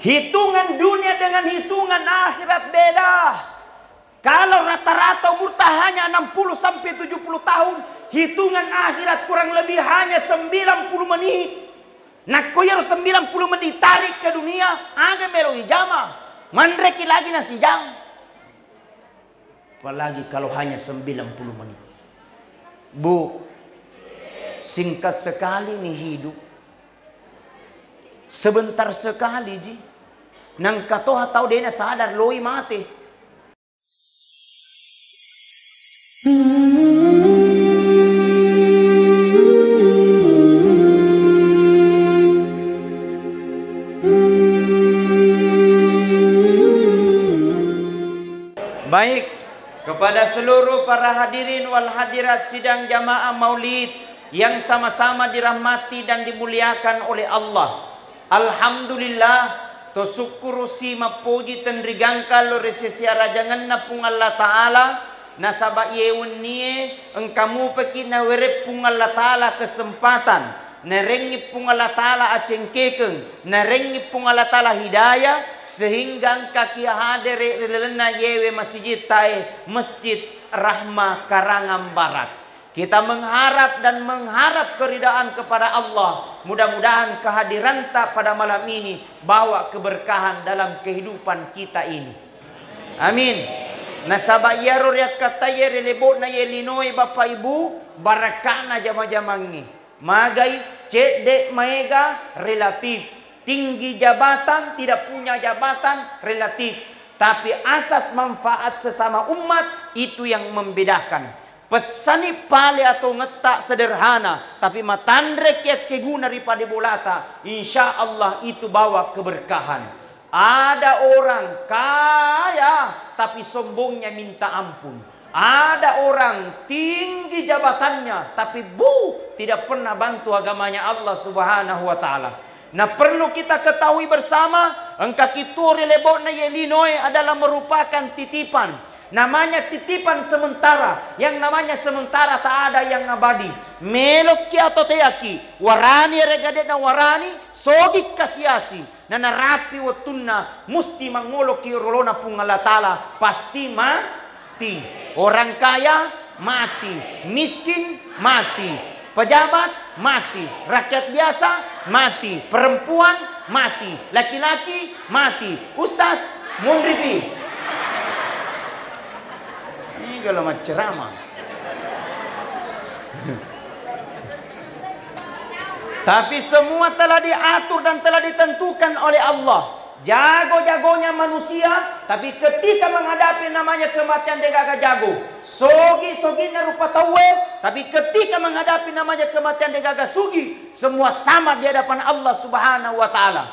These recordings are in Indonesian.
Hitungan dunia dengan hitungan akhirat beda. Kalau rata-rata umur hanya 60 sampai 70 tahun, hitungan akhirat kurang lebih hanya 90 menit. Nah, kau harus 90 menit tarik ke dunia, agak melalui jama. Mandreki lagi nasi jam. Apalagi kalau hanya 90 menit. Bu, singkat sekali nih hidup. Sebentar sekali ji. Nang katoha tahu dena sadar loi mati. Baik, kepada seluruh para hadirin wal hadirat sidang jamaah maulid yang sama-sama dirahmati dan dimuliakan oleh Allah. Alhamdulillah, to syukuru si mapuji tendrigangkal resesi rajangan na pung Allah Ta'ala. Nasaba yeun nie engkamu pekin na werep pung Allah Ta'ala kesempatan. Narengi pung Allah Ta'ala acengkekeng. Narengi pung Allah Ta'ala hidayah. Sehingga kaki hadere relena yewe masjid tae Masjid Rahmah Karangan Barat. Kita mengharap dan mengharap keridaan kepada Allah. Mudah-mudahan kehadiran tak pada malam ini bawa keberkahan dalam kehidupan kita ini. Amin. Nasaba yarur ya kata ye relebot na ye linoi Bapak Ibu barakana jama-jamangi. Magai cedek maega relatif. Tinggi jabatan, tidak punya jabatan, relatif. Tapi asas manfaat sesama umat, itu yang membedakan. Pesani pale atau ngetak sederhana, tapi matandrek ya keguna daripada bolata. Insya Allah itu bawa keberkahan. Ada orang kaya, tapi sombongnya minta ampun. Ada orang tinggi jabatannya, tapi tidak pernah bantu agamanya Allah Subhanahu wa Ta'ala. Nah, perlu kita ketahui bersama, engkau kituri lebok na yelinoi adalah merupakan titipan. Namanya titipan sementara. Yang namanya sementara tak ada yang abadi. Meloki atau teaki, warani regade na warani, sogik kasiasi. Na narapi watunna, musti mangoloki rolona pung Allah Ta'ala, pasti mati. Orang kaya mati, miskin mati. Pejabat mati, rakyat biasa mati, perempuan mati, laki-laki mati, ustaz mundripi. Ini kalau macam ceramah. Tapi semua telah diatur dan telah ditentukan oleh Allah. Jago-jagonya manusia, tapi ketika menghadapi namanya kematian dia gagah jago. Sogi-soginya rupa tawe, tapi ketika menghadapi namanya kematian dia gagah sugi. Semua sama di hadapan Allah Subhanahu wa Ta'ala.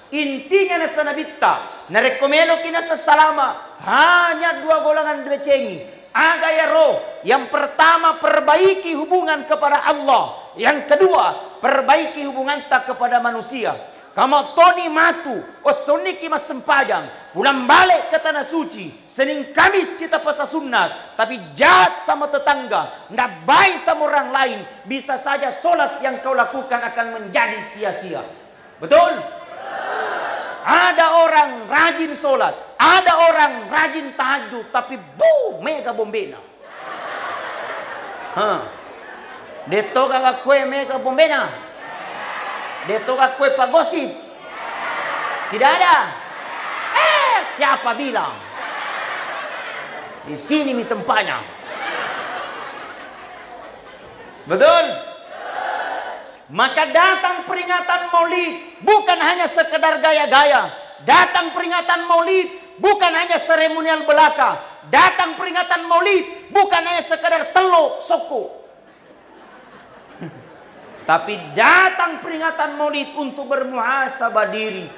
Intinya nasa nabitta, narekomelo kina sesalama, hanya dua golongan belecengi. Agaya roh. Yang pertama, perbaiki hubungan kepada Allah. Yang kedua, perbaiki hubungan tak kepada manusia. Kamu Tony matu, osoniki mas sempajang, pulang balik ke tanah suci, Senin Kamis kita puasa sunat, tapi jahat sama tetangga, nggak baik sama orang lain, bisa saja solat yang kau lakukan akan menjadi sia-sia. Betul? Ada orang rajin solat, ada orang rajin tahajud, tapi mega bombena. Deto kakak kue mega bombena. Detoka kue pagosip. Tidak ada. Siapa bilang? Di sini mi tempatnya. Betul? Maka datang peringatan Maulid bukan hanya sekedar gaya-gaya. Datang peringatan Maulid bukan hanya seremonial belaka. Datang peringatan Maulid bukan hanya sekedar teluk soko. Tapi datang peringatan Maulid untuk bermuhasabah diri.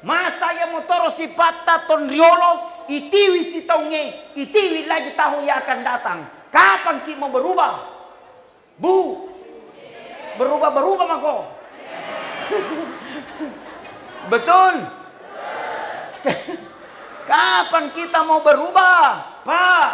Masa yang motoro si pata tonriolo, itiwi si taunge, itiwi lagi tahun yang akan datang. Kapan kita mau berubah? Berubah mako. Betul? Kapan kita mau berubah? Pak,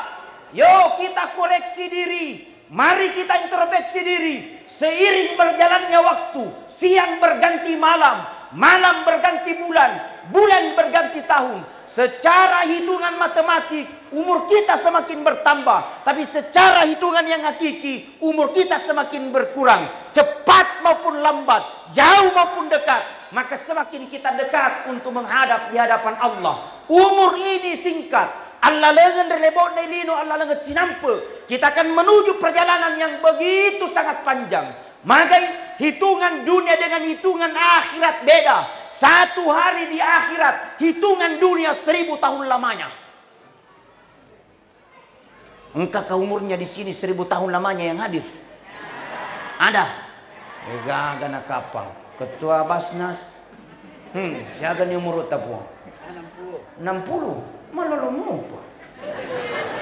yuk kita koreksi diri. Mari kita introspeksi diri. Seiring berjalannya waktu, siang berganti malam, malam berganti bulan, bulan berganti tahun. Secara hitungan matematik, umur kita semakin bertambah. Tapi secara hitungan yang hakiki, umur kita semakin berkurang. Cepat maupun lambat, jauh maupun dekat. Maka semakin kita dekat untuk menghadap di hadapan Allah. Umur ini singkat. Allah lengan relebok nelino, Allah lengan cinampe. Kita akan menuju perjalanan yang begitu sangat panjang. Maka hitungan dunia dengan hitungan akhirat beda. Satu hari di akhirat, hitungan dunia 1000 tahun lamanya. Engkau umurnya di sini 1000 tahun lamanya yang hadir? Ada? Gak nak kapal. Ketua Basnas. Siapa ni umur tapu? 60. Malolo mo pa.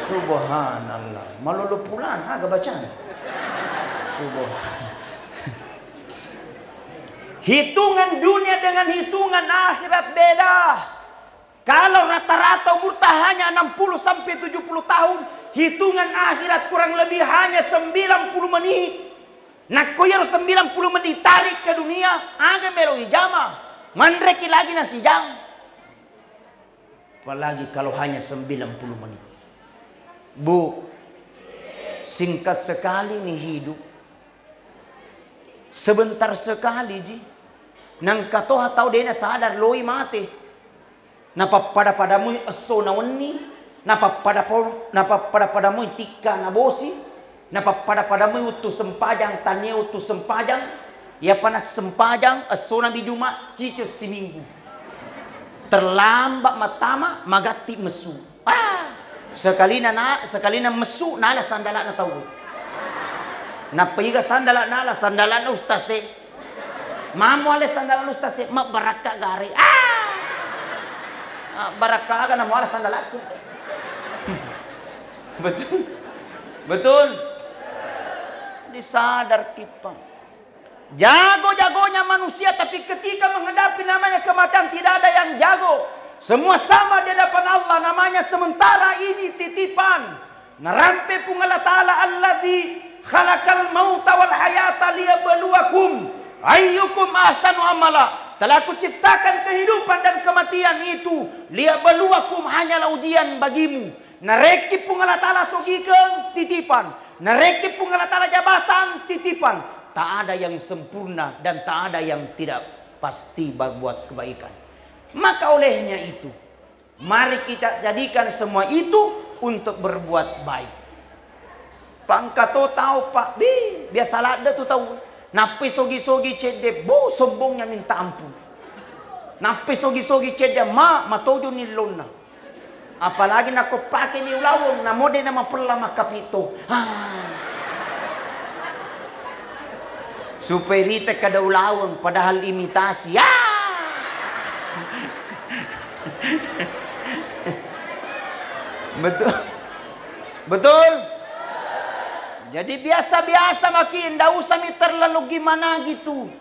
Subhanallah. Malolo pulan agak bacaan. Subhanallah. Hitungan dunia dengan hitungan akhirat beda. Kalau rata-rata umur hanya 60 sampai 70 tahun, hitungan akhirat kurang lebih hanya 90 menit. Nak koyar 90 menit tarik ke dunia, agak melo hijama. Mandreki lagi nasi jam. Apalagi kalau hanya 90 menit. Bu, singkat sekali nih hidup. Sebentar sekali ji. Nang katoha tau dena sadar loi mati. Napa pada padamu eso na weni, napa pada padamu tika na bosi, napa pada padamu utus sempajang tanya utus sempajang, ya panas sempajang eso na bijuma cicir seminggu. Terlambat matama magati mesu. Sekali na mesu nala sandala na tau. Napiga sandala nala sandala na ustase. Mamu ale sandalan ustaz mak baraka gari. Baraka kan mau ale sandalaku. Betul. Betul. Disadar kipang. Jago-jagonya manusia tapi ketika menghadapi namanya kematian tidak ada yang jago. Semua sama di hadapan Allah, namanya sementara ini titipan. Narampe pun Allah Ta'ala alladzi khalaqal mauta wal hayata liyabluwakum ayyukum ahsanu amala. Telah aku ciptakan kehidupan dan kematian itu liyabluwakum, hanyalah ujian bagimu. Nareki pun Allah Ta'ala sogikeun titipan. Nareki pun Allah Ta'ala jabatan titipan. Tak ada yang sempurna dan tak ada yang tidak pasti berbuat kebaikan. Maka olehnya itu, mari kita jadikan semua itu untuk berbuat baik. Pangkato tahu Pak Bi, biasa ada tuh tahu. Napi sogi-sogi cede, bu sombongnya minta ampun. Napi sogi-sogi cede, matojo ni lona. Apalagi nak kau pakai ni ulawong, na mode nama pelama kapito. Supaya rita kada ulawong, padahal imitasi. Betul. Betul. Jadi biasa-biasa makin, tidak usah terlalu gimana gitu.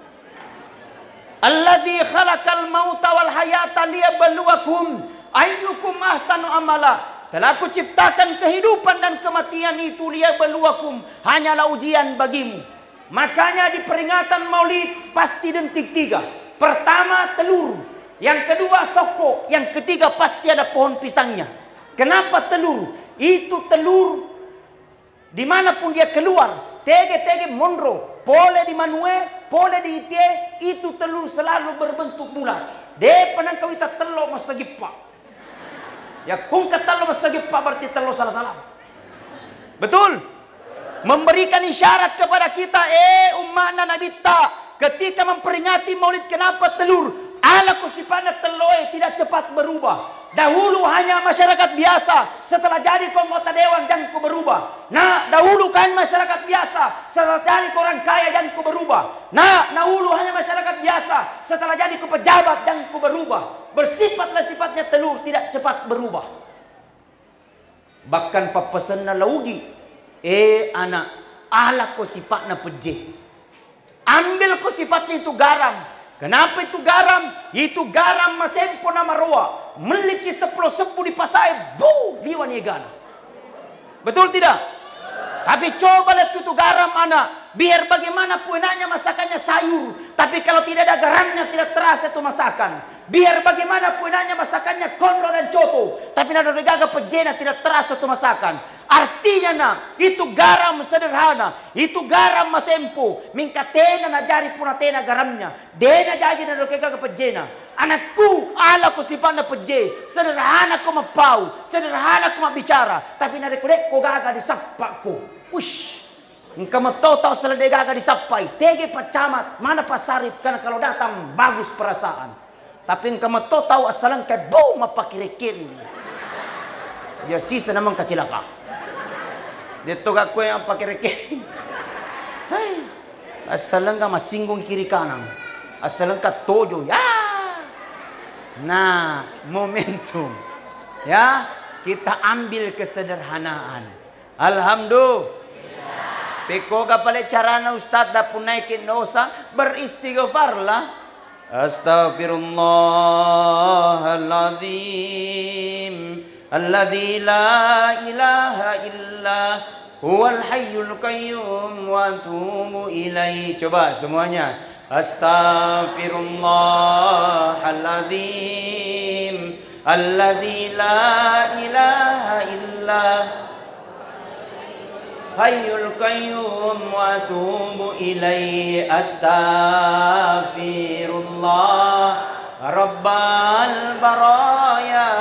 Alladzi khalaqal mauta wal hayata liyabluwakum ayyukum ahsanu amala. Telah aku ciptakan kehidupan dan kematian itu liyabluwakum, hanyalah ujian bagimu. Makanya di peringatan Maulid pasti dentik 3. Pertama telur, yang kedua soko, yang ketiga pasti ada pohon pisangnya. Kenapa telur? Itu telur dimanapun dia keluar, tege monro, pole di manue, pole di itie, itu telur selalu berbentuk bulat. De panang kawita telo masagipa. Ya kung katalo masagipa berarti telo salah-salah. Betul? Memberikan isyarat kepada kita, ummana nabita, ketika memperingati Maulid kenapa telur? Ala sifatnya teloe tidak cepat berubah. Dahulu hanya masyarakat biasa, setelah jadi anggota dewan dan ku berubah. Nah, dahulu kan masyarakat biasa, setelah jadi orang kaya dan ku berubah. Nah, dahulu hanya masyarakat biasa, setelah jadi ku pejabat dan ku berubah. Bersifatlah sifatnya telur, tidak cepat berubah. Bahkan papesan na laudi, anak, ala ko sifatnya peje. Ambil ko sifatnya itu garam. Kenapa itu garam? Itu garam masempo na maroa. Memiliki 10 sepu di pasai, liwan yegan. Betul tidak? Tapi coba lihat itu garam anak. Biar bagaimanapun enaknya masakannya sayur, tapi kalau tidak ada garamnya tidak terasa itu masakan. Biar bagaimanapun enaknya masakannya kondro dan coto, tapi nada gaga pejena tidak terasa itu masakan. Artinya nah, itu garam sederhana, itu garam masempo, mingkatena na jari punatena garamnya. Dena jadi nada gaga pejena. Anakku, ala ko si pana peje, sederhana ko mapau, sederhana ko mabicara, tapi nada kudek ko gaga di sapak ko. Ush. Engkau tahu selesai gagal disapai, tege pacamat, mana pasarip, karena kalau datang bagus perasaan. Tapi engkau tahu asalan kayak bau mapakirikin. Dia sisa namang kacilaka. Dia toga kue yang pakirikin. Hai, asalan ka masinggung kiri kanan, asalan ka tojo ya. Nah, momentum, ya kita ambil kesederhanaan. Alhamdulillah. Peko kapale carana ustaz da punaikin dosa beristighfarlah. Astaghfirullahaladzim alladzi la ilaha illa huwal hayyul qayyum wa atubu ilaihi. Coba semuanya. Astaghfirullahaladzim alladzi la ilaha illa Hayyul Qayyum wa atubu ilaihi. Astaghfirullah Rabbal baraya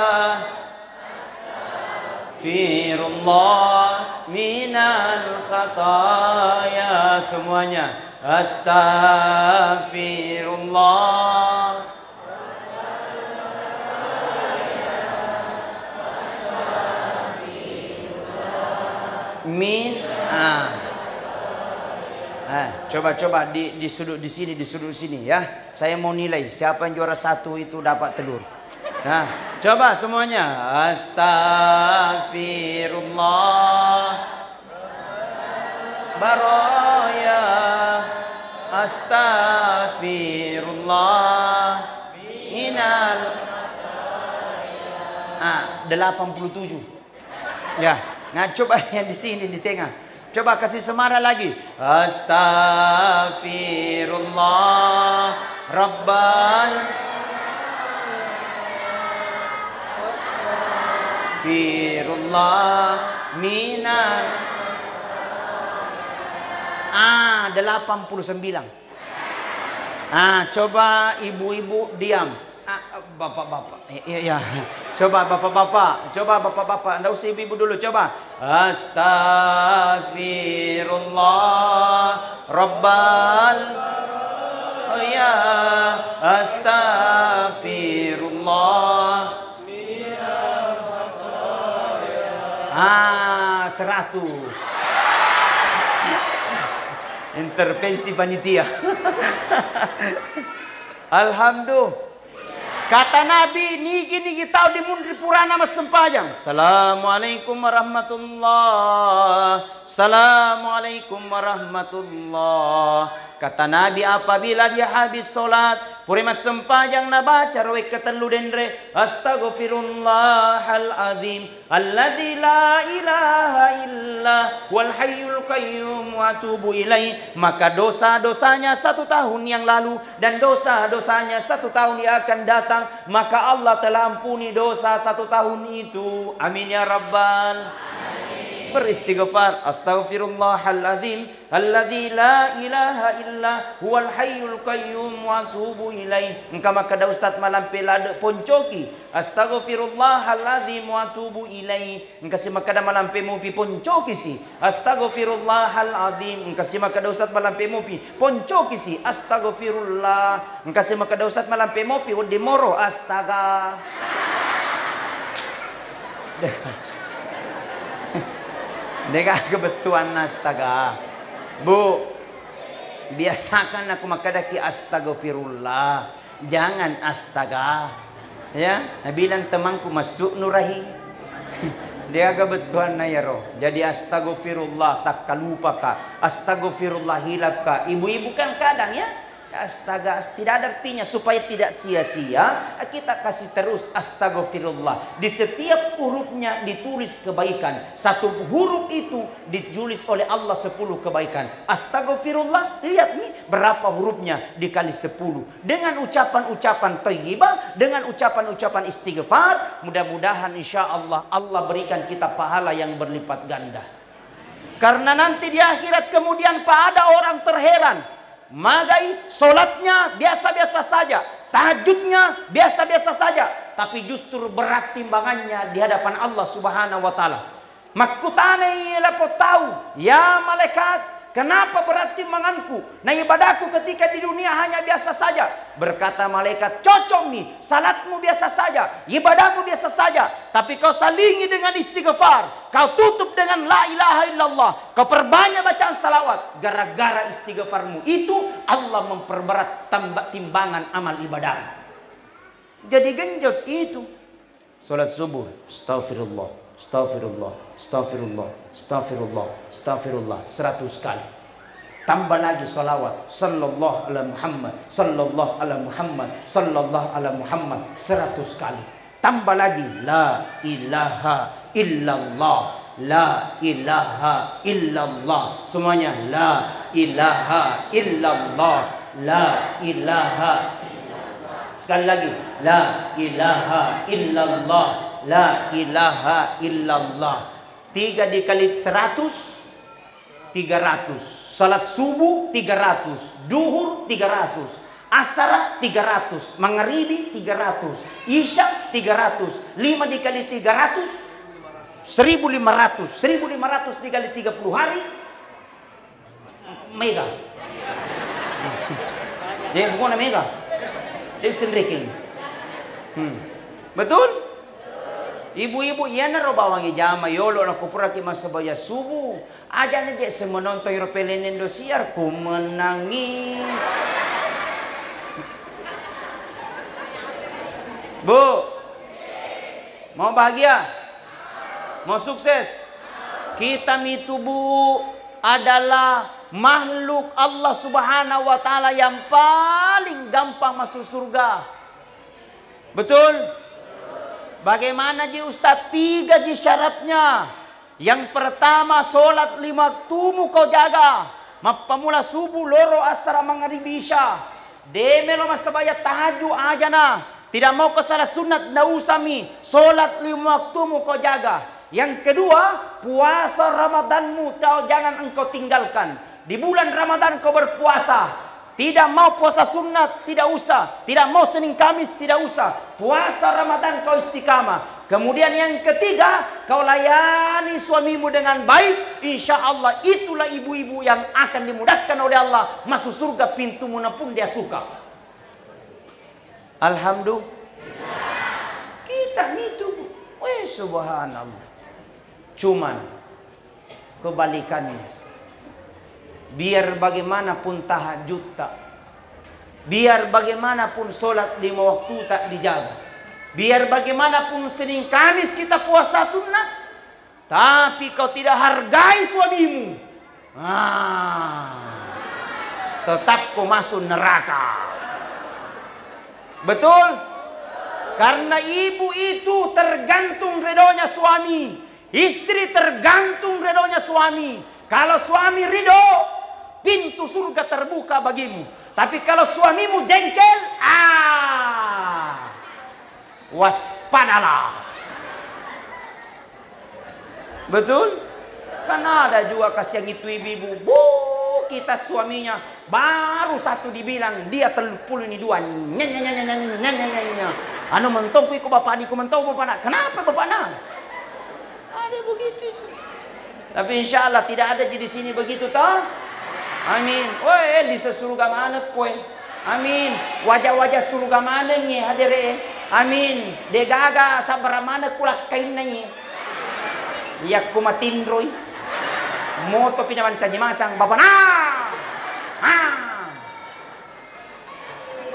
Astaghfirullah minal khataya. Semuanya. Astaghfirullah min coba di sudut di sini, di sudut sini ya. Saya mau nilai siapa yang juara satu itu dapat telur. Nah, coba semuanya. Astaghfirullah baraya astaghfirullah minal 87. Ya. Nah, coba yang di sini di tengah. Coba kasih semarah lagi. Astaghfirullah Rabbal Astaghfirullah minan 89. Coba ibu-ibu diam. Bapak-bapak. Iya. Coba bapak-bapak. Anda usah ibu-ibu dulu. Coba. Astaghfirullah Rabbal. Oh ya. Astaghfirullah. 100. Intervensi panitia. Alhamdulillah. Kata Nabi, niki tahu di mundri purana mas sempajang. Assalamualaikum warahmatullah. Assalamualaikum warahmatullah. Kata Nabi apabila dia habis solat, puri mas sempajang na baca roe ketelu dendre. Astaghfirullahal azim alladzi la ilaha illa wal hayyul qayyum wa atubu ilaih. Maka dosa-dosanya 1 tahun yang lalu dan dosa-dosanya 1 tahun yang akan datang, maka Allah telah ampuni dosa 1 tahun itu. Amin ya rabbal. Beristighfar. Astaghfirullahal-azim alladzi la ilaha illa huwal hayyul qayyum wa atubu ilaih. Engkau maka da ustaz malam pelade poncoki. Astaghfirullahal-azim wa atubu ilaih. Engkau si maka da malam pe mupi poncoki si. Astaghfirullahal-azim. Engkau si maka da ustaz malam pe mupi poncoki si. Astaghfirullah. Engkau si maka da ustaz malam pe mupi di moro astaga. Dengan kebetulan astaga. Bu, biasakan aku makadaki astaghfirullah. Jangan astaga. Ya, bilang temanku masuk nurahi. Dia kebetulan na ya roh. Jadi astaghfirullah tak kalupa ka. Astaghfirullah hilap ka. Ibu-ibu kan kadang ya. Astaga, tidak ada artinya. Supaya tidak sia-sia, kita kasih terus astagfirullah. Di setiap hurufnya ditulis kebaikan. Satu huruf itu ditulis oleh Allah 10 kebaikan. Astagfirullah, lihat nih berapa hurufnya dikali 10. Dengan ucapan-ucapan thayyibah, dengan ucapan-ucapan istighfar, mudah-mudahan insya Allah Allah berikan kita pahala yang berlipat ganda. Karena nanti di akhirat kemudian ada orang terheran. Magai solatnya biasa-biasa saja, tahajudnya biasa-biasa saja, tapi justru berat timbangannya di hadapan Allah Subhanahu wa taala. Makutane lapo tahu, ya malaikat, kenapa berat timbanganku? Nah ibadahku ketika di dunia hanya biasa saja. Berkata malaikat, cocok nih, salatmu biasa saja, ibadahmu biasa saja, tapi kau salingi dengan istighfar, kau tutup dengan la ilaha illallah, kau perbanyak bacaan salawat. Gara-gara istighfarmu itu Allah memperberat timbangan amal ibadah. Jadi genjot itu. Salat subuh, astagfirullah, astagfirullah, astagfirullah, astagfirullah, astagfirullah 100 kali. Tambah lagi salawat, sallallahu ala Muhammad, sallallahu ala Muhammad, sallallahu ala Muhammad 100 kali. Tambah lagi la ilaha illallah, la ilaha illallah. Semuanya la ilaha illallah, la ilaha. Sekali lagi la ilaha illallah, la ilaha illallah. 3 dikali 100, 300. Salat subuh 300, duhur 300, asar 300, maghribi 300, isya 300. 5 dikali 300, 1500. 1500 dikali 30 hari, mega. Dia bukan mega. Dia sendiri. Betul? Ibu-ibu iya na ro bawang ijama yolo na kupura ki masabaya subuh. Aja na je semenonton European Indosiar ku menangis. Bu, mau bahagia? Mau sukses? Kita itu bu adalah makhluk Allah Subhanahu wa taala yang paling gampang masuk surga. Betul? Bagaimana ji Ustaz? 3 ji syaratnya. Yang pertama, solat 5 waktumu kau jaga. Pamula subuh, loro, asar, maghribi, isya. Demelo masabaya tahajud aja nah. Tidak mau ke salah sunat, ndak usah mi. Solat 5 waktumu kau jaga. Yang kedua, puasa Ramadanmu kau jangan engkau tinggalkan. Di bulan Ramadan kau berpuasa. Tidak mau puasa sunat, tidak usah. Tidak mau Senin Kamis, tidak usah. Puasa Ramadan kau istiqamah. Kemudian yang ketiga, kau layani suamimu dengan baik. Insya Allah itulah ibu-ibu yang akan dimudahkan oleh Allah masuk surga, pintu mana pun dia suka. Alhamdulillah. Kita itu, subhanallah. Cuman kebalikannya. Biar bagaimanapun tahajud tak, biar bagaimanapun solat 5 waktu tak dijaga, biar bagaimanapun Senin Kamis kita puasa sunnah, tapi kau tidak hargai suamimu, tetap kau masuk neraka. Betul? Karena ibu itu tergantung redonya suami, istri tergantung redonya suami. Kalau suami ridho, pintu surga terbuka bagimu. Tapi kalau suamimu jengkel, waspadalah. Betul? Karena ada juga kasihan itu ibu-ibu. Bu, kita suaminya baru satu dibilang dia 32 nya. Anu mentong ku bapak di ku mentong bapak nak. Kenapa bapak nak? Ada begitu itu. Tapi insya Allah tidak ada di sini begitu toh. Amin. Woi, di surga mana kowe? Amin. Wajah-wajah surga mana nih hadire? Amin. Degaga sabar mana kulak kain nanya. Iya kumatindroy. Moto pinaman caji macang bapak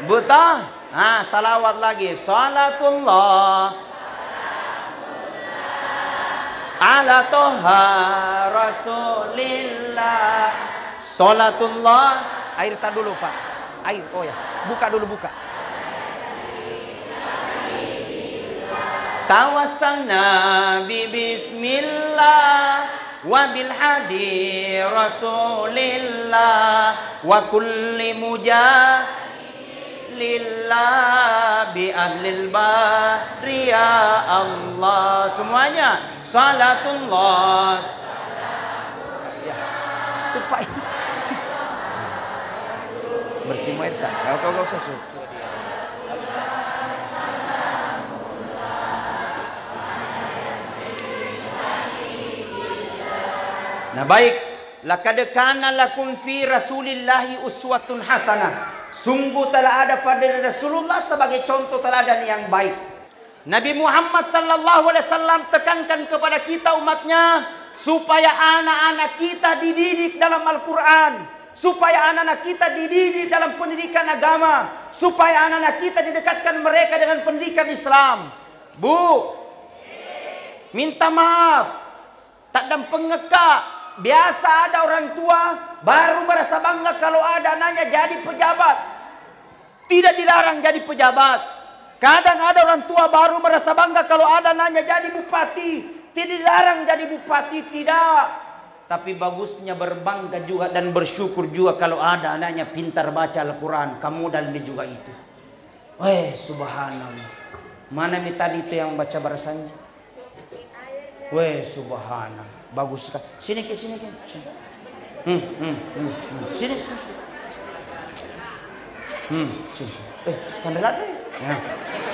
Buta. Salawat lagi. Salatullah ala toha rasulillah. Salatullah. Air tak dulu pak. Air, oh ya. Buka dulu, buka. Tawassalna bi bismillah wa bil hadi rasulillah wa kulli mujahilillah bi ahlil bahri ya Allah. Semuanya salatullah. Ya, tupai. Bersih air tak? Kalau kau susu. Nah baik, laqad kana lakum fi Rasulillahi uswatun hasanah. Sungguh telah ada pada Rasulullah sebagai contoh teladan yang baik. Nabi Muhammad sallallahu alaihi wasallam tekankan kepada kita umatnya supaya anak-anak kita dididik dalam Al-Qur'an, supaya anak-anak kita dididik dalam pendidikan agama, supaya anak-anak kita didekatkan mereka dengan pendidikan Islam. Bu, minta maaf, tak ada pengekak. Biasa ada orang tua baru merasa bangga kalau ada anaknya jadi pejabat. Tidak dilarang jadi pejabat. Kadang ada orang tua baru merasa bangga kalau ada anaknya jadi bupati. Tidak dilarang jadi bupati, tidak. Tapi bagusnya berbangga juga dan bersyukur juga kalau ada anaknya pintar baca Al-Quran. Kamu dan dia juga itu. Weh, subhanallah. Mana mi tadi itu yang baca bahasanya? Weh, subhanallah. Bagus sekali. Sini ke sini ke. Sini. Sini. Sini. Tanda lagi. Ya.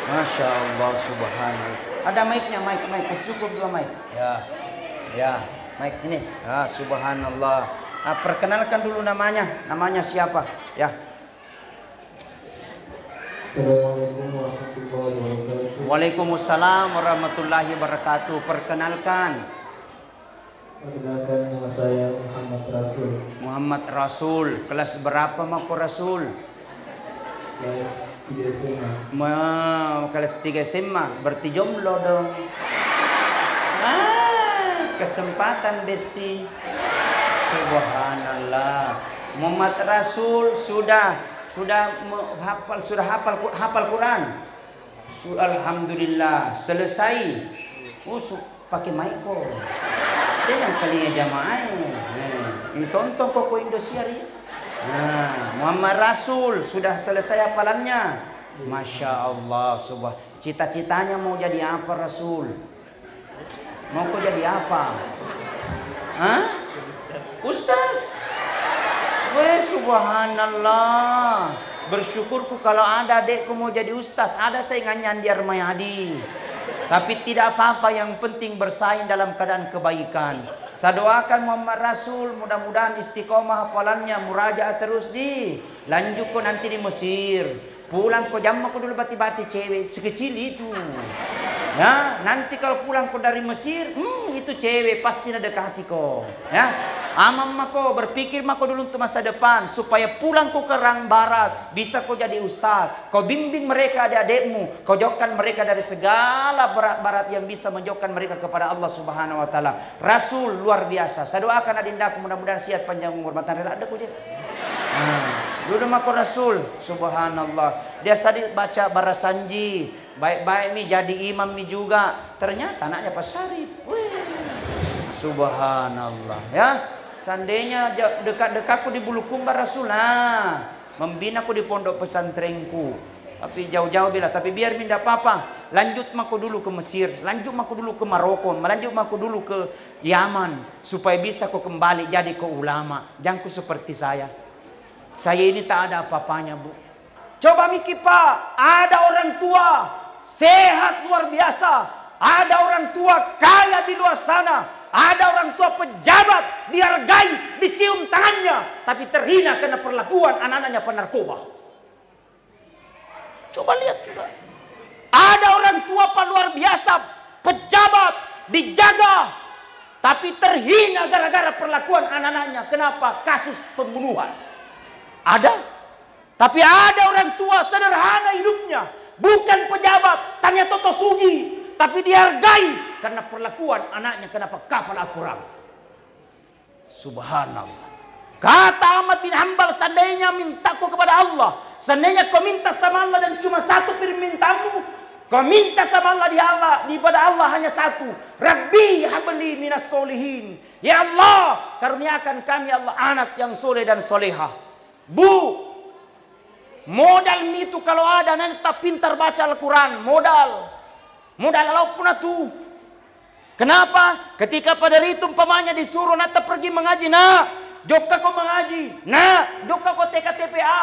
Masya Allah, subhanallah. Ada mic-nya, mic. Kasih cukup dua mic. Ya. Mic ini. Ya, subhanallah. Nah, perkenalkan dulu namanya. Namanya siapa? Ya. Assalamualaikum warahmatullahi wabarakatuh. Waalaikumsalam warahmatullahi wabarakatuh. Perkenalkan nama saya Muhammad Rasul. Muhammad Rasul. Kelas berapa mako Rasul? Kelas 3 SMA. Kelas 3 SMA. Berarti jomblo dong. Kesempatan besti. Subhanallah. Muhammad Rasul sudah hafal Quran. Alhamdulillah selesai. Pakai mic kok. Dia yang kalinya jamaah. Ini tonton kok Indosiar ya. Muhammad Rasul sudah selesai hafalannya. Masya Allah, cita-citanya mau jadi apa Rasul? Mau kok jadi apa? Ustaz. Weh, subhanallah. Bersyukurku kalau ada adekku mau jadi ustaz. Ada saingannya Andi Armayadi. Tapi tidak apa-apa, yang penting bersaing dalam keadaan kebaikan. Saya doakan Muhammad Rasul mudah-mudahan istiqomah hafalannya, murajaah terus di. Lanjut kok nanti di Mesir. Pulang kok jam aku dulu bati-bati cewek sekecil itu. Ya, nanti kalau pulang kok dari Mesir, itu cewek pasti dekati kok. Ya. Amam mako berpikir mako dulu untuk masa depan supaya pulang kau ke Rang Barat bisa kau jadi ustaz. Kau bimbing mereka adik-adikmu, kau jauhkan mereka dari segala berat-berat yang bisa menjauhkan mereka kepada Allah Subhanahu wa taala. Rasul luar biasa. Saya doakan adindaku mudah-mudahan sehat panjang umur. Matan rela ada kau je. Dulu mako Rasul, subhanallah. Dia tadi baca Barasanji, baik-baik mi jadi imam mi juga. Ternyata anaknya Pak Syarif. Subhanallah, ya. Seandainya dekat-dekatku di Bulukumba Rasul, membinaku di pondok pesantrenku. Tapi jauh-jauh bila, tapi biar minta apa-apa. Lanjut mako dulu ke Mesir, lanjut mako dulu ke Maroko, lanjut mako dulu ke Yaman, supaya bisa kau kembali jadi ke ulama. Jangan ku seperti saya. Saya ini tak ada apa-apanya, Bu. Coba mikir Pak, ada orang tua sehat luar biasa, ada orang tua kaya di luar sana. Ada orang tua pejabat dihargai, dicium tangannya, tapi terhina karena perlakuan anak-anaknya penarkoba. Coba lihat juga. Ada orang tua luar biasa, pejabat dijaga, tapi terhina gara-gara perlakuan anak-anaknya. Kenapa? Kasus pembunuhan. Ada. Tapi ada orang tua sederhana hidupnya, bukan pejabat, tanya Toto Sugi, tapi dihargai karena perlakuan anaknya. Kenapa? Kapal Al-Quran. Subhanallah. Kata Ahmad bin Hanbal, seandainya mintaku kepada Allah, seandainya kau minta sama Allah dan cuma satu permintaanmu, kau minta sama Allah pada Allah hanya satu. Rabbi habli minas solihin. Ya Allah, karuniakan kami Allah anak yang soleh dan soleha. Bu, modal itu kalau ada nanti tak pintar baca Al-Quran. Modal apapun itu. Kenapa? Ketika pada itu umpamanya disuruh nata pergi mengaji, nah jokka kau mengaji, nah jokka kau TKTPA,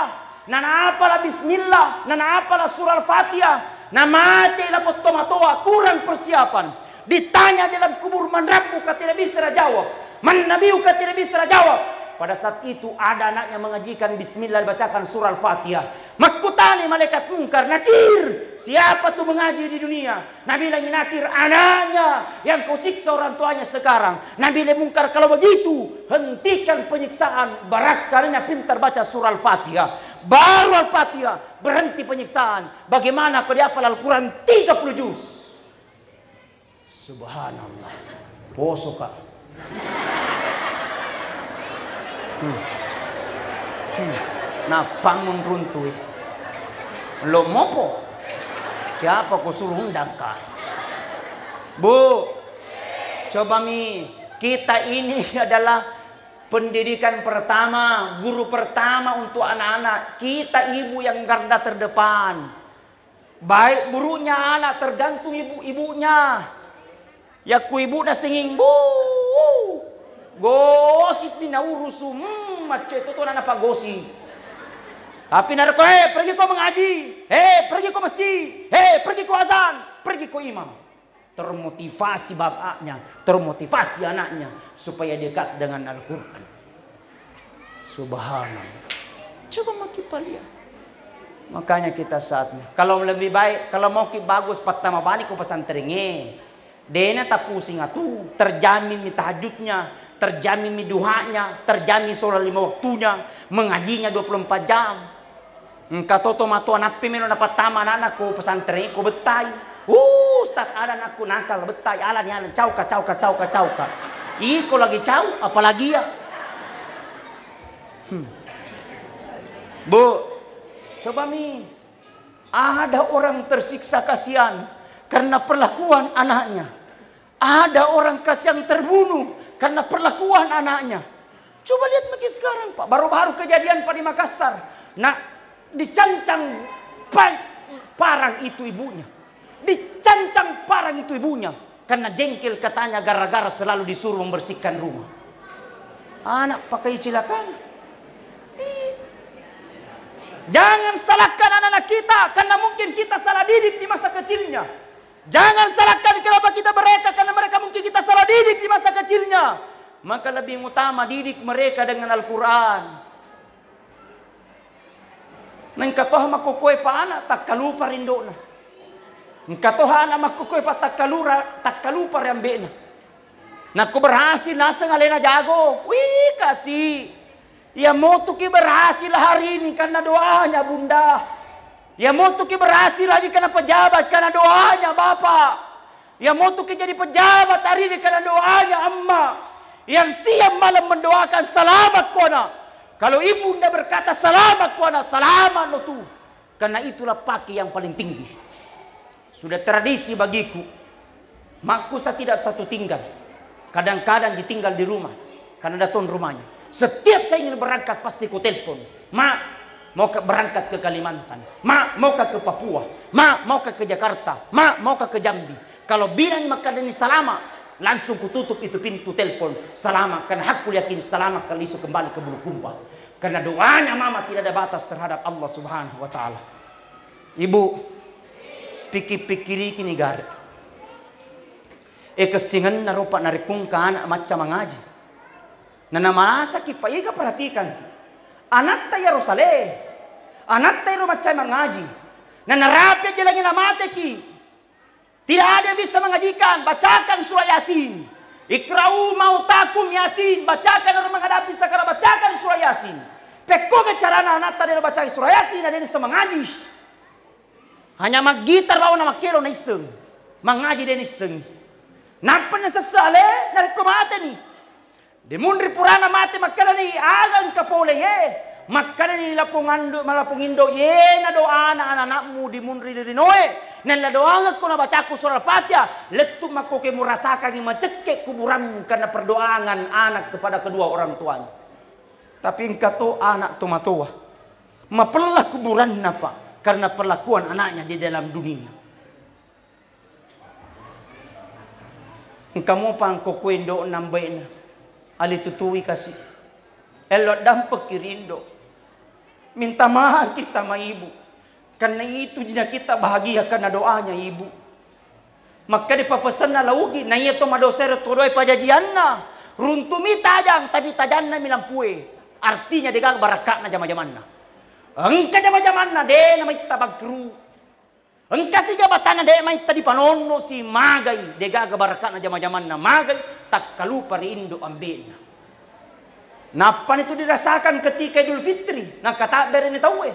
nah apalah bismillah, nah apalah surah Al-Fatihah, nah mati lah toa kurang persiapan. Ditanya dalam kubur, man rabbuka, tidak bisa jawab, man nabiyuka, tidak bisa jawab. Pada saat itu ada anaknya mengajikan bismillah, dibacakan surah Al-Fatihah. Makutani malaikat mungkar, nakir, siapa tuh mengaji di dunia? Nabi lagi nakir, anaknya yang kau siksa orang tuanya sekarang. Nabi lagi mungkar, kalau begitu hentikan penyiksaan, barangkalinya pintar baca surah Al-Fatihah. Baru Al-Fatihah berhenti penyiksaan. Bagaimana kau dihafal Al-Quran 30 juz? Subhanallah. Poso kak. Nah bangun runtuh. Lo mopo? Siapa kau suruh undang kah? Bu, coba kita ini adalah pendidikan pertama, guru pertama untuk anak-anak. Kita ibu yang garda terdepan. Baik burunya anak tergantung ibunya. Ya ku ibu dah singing bu. Gosip ni naurusu, macam itu tuh anak apa gosip. Tapi narko, pergi kau mengaji, pergi kau masjid, pergi kau azan, pergi kau imam. Termotivasi bapaknya, termotivasi anaknya supaya dekat dengan Al-Quran. Subhanallah. Coba mau kita lihat. Makanya kita saatnya, kalau lebih baik, kalau mau kita bagus, pertama bani kau pesantrennya. Dena tak pusing atuh, terjamin tahajudnya, terjamin duhanya, terjamin sholat 5 waktunya, mengajinya 24 jam. Engkau toto matua napi meno dapat taman anakku pesantren ku betai. Ustaz ada anakku nakal betai alan cauka. Iko lagi cau apalagi ya. Bu, coba ada orang tersiksa kasihan karena perlakuan anaknya. Ada orang kasihan terbunuh karena perlakuan anaknya. Coba lihat lagi sekarang Pak. Baru-baru kejadian Pak di Makassar. Nah, dicancang parang itu ibunya. Dicancang parang itu ibunya. Karena jengkel katanya gara-gara selalu disuruh membersihkan rumah. Anak pakai cilakan. Jangan salahkan anak-anak kita. Karena mungkin kita salah didik di masa kecilnya. Jangan salahkan kenapa kita mereka, karena mereka mungkin kita salah didik di masa kecilnya. Maka lebih utama didik mereka dengan Al-Quran. Nengkatoha makukoy pa anak tak kalupa rindo na. Nengkatoha anak makukoy pa tak kalupa riambe na. Naku berhasil nasa ngalena jago. Wih kasih. Ya mau tuh ki berhasil hari ini karena doanya bunda. Ya mau tuh berhasil lagi karena pejabat, karena doanya bapak. Ya mau tuh jadi pejabat hari ini karena doanya amma. Yang siang malam mendoakan selamat kona. Kalau ibu anda berkata selamat kona, selamat lo tuh. Karena itulah paki yang paling tinggi. Sudah tradisi bagiku. Makku saya tidak satu tinggal. Kadang-kadang ditinggal di rumah. Karena datang rumahnya. Setiap saya ingin berangkat pasti ku telepon. Mak, mau berangkat ke Kalimantan, mak mau ke Papua, mak mau ke Jakarta, mak mau ke Jambi. Kalau bilang maka ini selama, langsung kututup itu pintu telepon selama, karena aku yakin selama kali isu kembali ke Bulukumba. Karena doanya mama tidak ada batas terhadap Allah Subhanahu Wa Taala. Ibu, pikir-pikiri kini gari. Kesingan narupa narikungka anak macam mengaji. Nana masa kipa iga perhatikan. Anak tayo rosale, anak tayo macam mengaji. Nanarapi aja lagi namate ki. Tidak ada yang bisa mengajikan. Bacakan surah Yasin. Ikra'u mautakum Yasin. Bacakan orang menghadapi sakara. Bacakan surah Yasin. Peko bicara anak tayo baca surah Yasin. Ada yang bisa mengaji. Hanya magitar bawa nama kilo na iseng. Mengaji dan iseng. Nampak na sasale. Narik kumate ni. Dimundri purana mati makana ni agang kapole ye. Makana ni malapung indo ye na doa anak-anakmu dimundri dari noe. Nella doa ko na bacaku surah Al-Fatihah. Letu makoke merasakan macekek kuburan karena perdoangan anak kepada kedua orang tuanya. Tapi engkau anak tua. Mapelah kuburan napa karena perlakuan anaknya di dalam dunia. Engkau pang kokuendo nambaina. Ali tutui kasih. Elok dampak kirindo. Minta maaf sama ibu. Karena itu jika kita bahagia karena doanya ibu. Maka dipapasan na laugi. Na iya to madosero tudoy pajajianna. Runtumi tajang tapi tajanna milampue. Artinya degang barakak na jama-jamanna. Engka jama-jamanna de na may tabagkru. Engka si jabatan na de may tadipanono si magay. Degaga barakak na jama-jamanna. Magay tak kalupa riindo ambena. Napan itu dirasakan ketika Idul Fitri. Nah kata beri ini tahu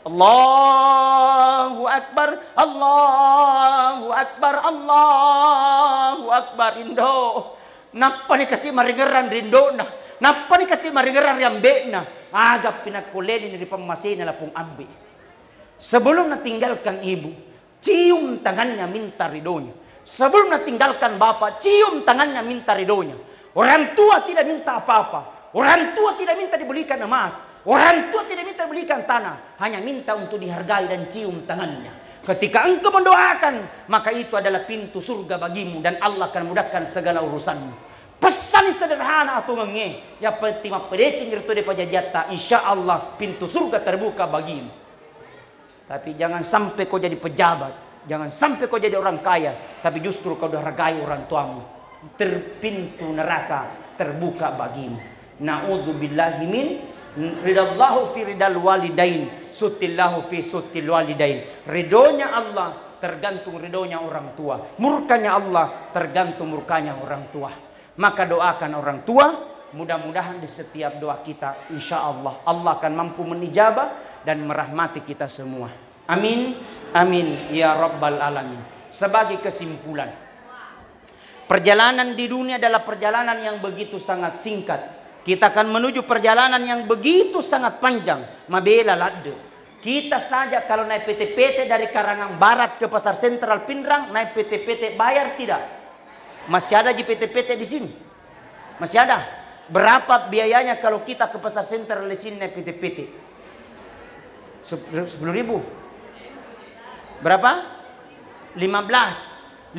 Allahu Akbar, Allahu Akbar, Allahu Akbar Indo. Napan kasih maringeran rindo na. Napan kasih maringeran riambe na. Agak pinakuleni dari pemasin na lapong ambi. Sebelum natinggalkan ibu, cium tangannya minta ridonya. Sebelum natinggalkan bapak, cium tangannya minta ridonya. Orang tua tidak minta apa-apa. Orang tua tidak minta dibelikan emas. Orang tua tidak minta dibelikan tanah. Hanya minta untuk dihargai dan cium tangannya. Ketika engkau mendoakan, maka itu adalah pintu surga bagimu. Dan Allah akan mudahkan segala urusanmu. Pesan sederhana atau ngenge. Ya penting mapedecing itu de pajajata. Insya Allah pintu surga terbuka bagimu. Tapi jangan sampai kau jadi pejabat. Jangan sampai kau jadi orang kaya. Tapi justru kau dihargai orang tuamu. Pintu neraka terbuka bagimu. Na'udzubillahi min ridallahu fi ridal walidain sutillahu fi sutil walidain. Ridhonya Allah tergantung ridhonya orang tua. Murkanya Allah tergantung murkanya orang tua. Maka doakan orang tua. Mudah-mudahan di setiap doa kita insya Allah Allah akan mampu menijabah dan merahmati kita semua. Amin. Amin ya rabbal alamin. Sebagai kesimpulan, perjalanan di dunia adalah perjalanan yang begitu sangat singkat. Kita akan menuju perjalanan yang begitu sangat panjang. Mabela lade. Kita saja kalau naik PT-PT dari Karangan Barat ke Pasar Sentral Pindrang, naik PT-PT bayar tidak? Masih ada di PT-PT di sini? Masih ada. Berapa biayanya kalau kita ke Pasar Sentral di sini naik PT-PT? 10.000. Berapa? 15.000.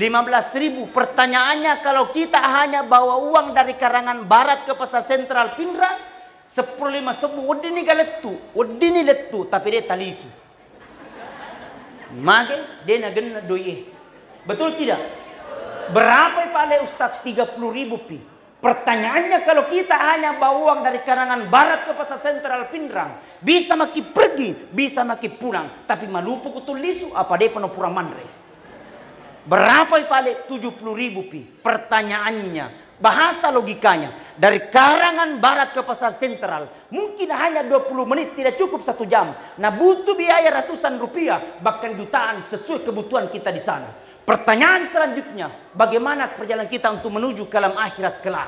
Pertanyaannya kalau kita hanya bawa uang dari Karangan Barat ke Pasar Sentral Pindrang 10.500 wadini galettu, wadini lettu tapi dia talisu. Mage dia nagen doye. Betul tidak? Berapa pale Ustaz? 30.000 pi. Pertanyaannya kalau kita hanya bawa uang dari Karangan Barat ke Pasar Sentral Pindrang, bisa maki pergi, bisa maki pulang, tapi malupu kutul lisu apa dia penuh pura manre. Berapa pale? 70.000 pi. Pertanyaannya, bahasa logikanya, dari Karangan Barat ke Pasar Sentral mungkin hanya 20 menit, tidak cukup 1 jam. Nah butuh biaya ratusan rupiah, bahkan jutaan sesuai kebutuhan kita di sana. Pertanyaan selanjutnya, bagaimana perjalanan kita untuk menuju ke alam akhirat kelak?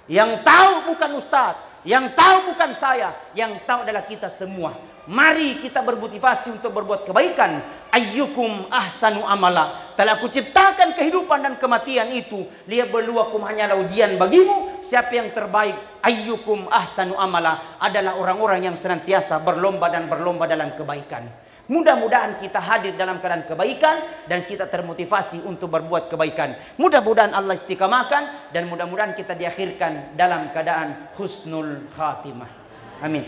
Yang tahu bukan ustadz, yang tahu bukan saya, yang tahu adalah kita semua. Mari kita bermotivasi untuk berbuat kebaikan. Ayyukum ahsanu amala. Telah aku ciptakan kehidupan dan kematian itu. Liyabluwakum, hanyalah ujian bagimu. Siapa yang terbaik? Ayyukum ahsanu amala. Adalah orang-orang yang senantiasa berlomba dan berlomba dalam kebaikan. Mudah-mudahan kita hadir dalam keadaan kebaikan dan kita termotivasi untuk berbuat kebaikan. Mudah-mudahan Allah istiqamahkan dan mudah-mudahan kita diakhirkan dalam keadaan husnul khatimah. Amin.